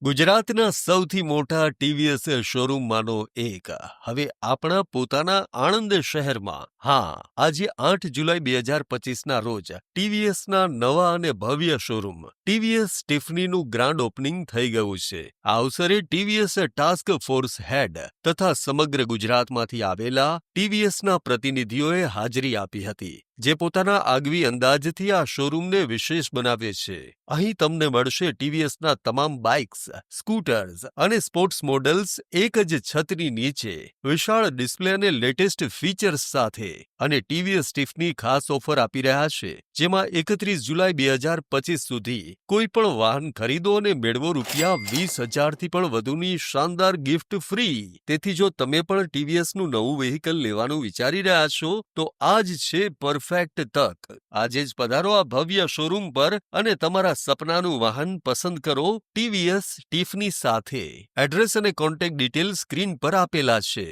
ગુજરાતના સૌથી મોટા ટીવીએસ શોરૂમમાંનો એક હવે આપણા પોતાના આણંદ શહેરમાં. હા, આજે 8 જુલાઈ 2025ના રોજ ટીવીએસના નવા અને ભવ્ય શોરૂમ ટીવીએસ ટિફનીનું ગ્રાન્ડ ઓપનિંગ થઈ ગયું છે. આ અવસરે ટીવીએસ ટાસ્ક ફોર્સ હેડ તથા સમગ્ર ગુજરાતમાંથી આવેલા ટીવીએસના પ્રતિનિધિઓએ હાજરી આપી હતી, જે પોતાના આગવી અંદાજથી આ શોરૂમને વિશેષ બનાવે છે. અહીં તમને મળશે ટીવીએસના તમામ બાઇક્સ, સ્કૂટર્સ અને સ્પોર્ટ્સ મોડલ્સ એક જ છતની નીચે, વિશાળ ડિસ્પ્લે અને લેટેસ્ટ ફીચર્સ સાથે. અને ટીવીએસ ટિફની ખાસ ઓફર આપી રહ્યા છે, જેમાં 31 જુલાઈ 2025 સુધી કોઈ પણ વાહન ખરીદો અને મેળવો ₹20,000થી પણ વધુની શાનદાર ગિફ્ટ ફ્રી. તેથી જો તમે પણ ટીવીએસનું નવું વ્હીકલ લેવાનું વિચારી રહ્યા છો, તો આ જ છે પરફેક્ટ તક. આજે જ પધારો આ ભવ્ય શોરૂમ પર અને તમારા સપનાનું વાહન પસંદ કરો ટીવીએસ ટિફની સાથે. એડ્રેસ અને કોન્ટેક્ટ ડિટેલ સ્ક્રીન પર આપેલા છે.